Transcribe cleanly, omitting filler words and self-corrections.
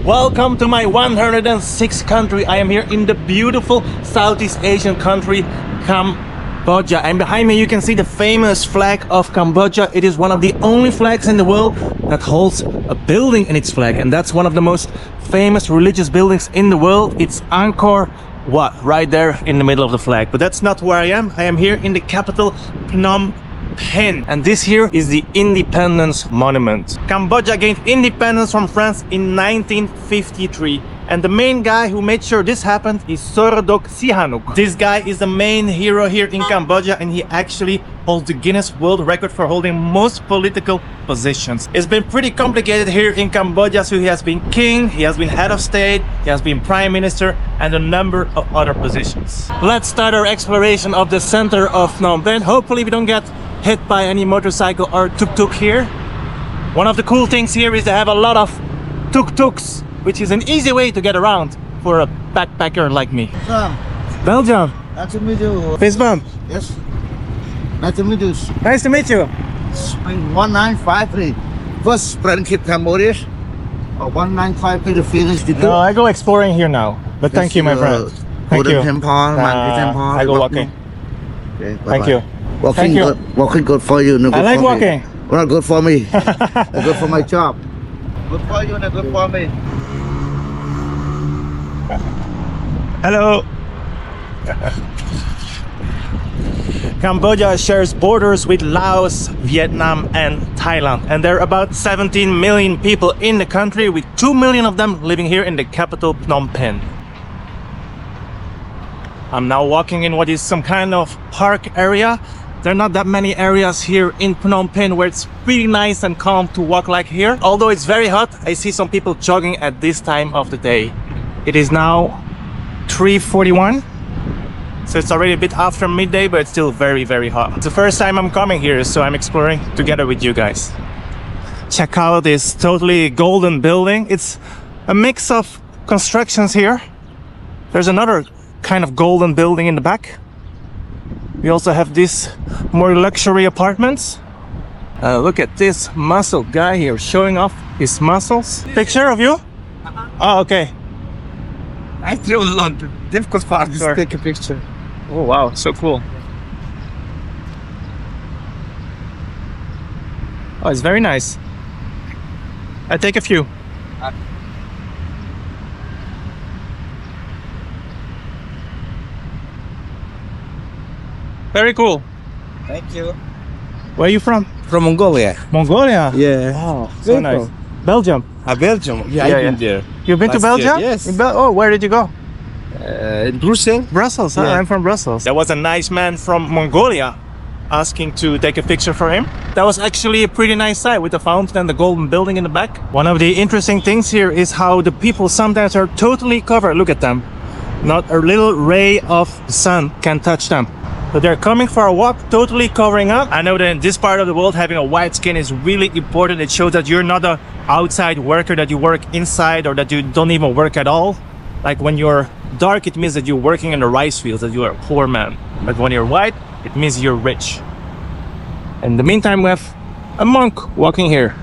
Welcome to my 106th country. I am here in the beautiful Southeast Asian country, Cambodia. And behind me you can see the famous flag of Cambodia. It is one of the only flags in the world that holds a building in its flag. And that's one of the most famous religious buildings in the world. It's Angkor Wat, right there in the middle of the flag. But that's not where I am. I am here in the capital, Phnom Penh. And this here is the Independence Monument. Cambodia gained independence from France in 1953. And the main guy who made sure this happened is Norodom Sihanouk. This guy is the main hero here in Cambodia, and he actually holds the Guinness World Record for holding most political positions. It's been pretty complicated here in Cambodia, so he has been king, he has been head of state, he has been prime minister, and a number of other positions. Let's start our exploration of the center of Phnom Penh. Hopefully we don't get hit by any motorcycle or tuk-tuk here. One of the cool things here is they have a lot of tuk-tuks, which is an easy way to get around for a backpacker like me. Belgium. Nice to meet you. Fist bump. Yes. Nice to meet you. Nice to meet you. Spring 1953. First sprint hit Cambodia. 1953 to finish the No, I go exploring here now. But thank you, my friend. Thank you. Temple, Temple. I go walking. Okay, Thank you. Walking Thank you. good. Walking good for you. No good I like for walking. Me. Not good for me. Good for my job. Good for you, not good for me. Hello. Cambodia shares borders with Laos, Vietnam and Thailand, and there are about 17 million people in the country, with 2 million of them living here in the capital Phnom Penh. I'm now walking in what is some kind of park area. There are not that many areas here in Phnom Penh where it's really nice and calm to walk like here. Although it's very hot, I see some people jogging at this time of the day. It is now 3:41, so it's already a bit after midday, but it's still very, very hot. It's the first time I'm coming here, so I'm exploring together with you guys. Check out this totally golden building. It's a mix of constructions here. There's another kind of golden building in the back. We also have these more luxury apartments. Look at this muscle guy here showing off his muscles. Picture of you? Oh, okay. I feel London. Difficult part Sure. to take a picture. Oh wow, so cool. Oh, it's very nice. I take a few. Very cool. Thank you. Where are you from? From Mongolia. Mongolia? Yeah. Oh, so nice. Belgium? Belgium. Yeah, Yeah, I've been there. You've been to Last year, Belgium? yes. Oh, where did you go? In Brussels. Brussels, huh? Yeah. I'm from Brussels. There was a nice man from Mongolia asking to take a picture for him. That was actually a pretty nice sight with the fountain and the golden building in the back. One of the interesting things here is how the people sometimes are totally covered. Look at them. Not a little ray of the sun can touch them. But they're coming for a walk, totally covering up. I know that in this part of the world, having a white skin is really important. It shows that you're not an outside worker, that you work inside, or that you don't even work at all. Like when you're dark, it means that you're working in the rice fields, that you are a poor man. But when you're white, it means you're rich. In the meantime, we have a monk walking here.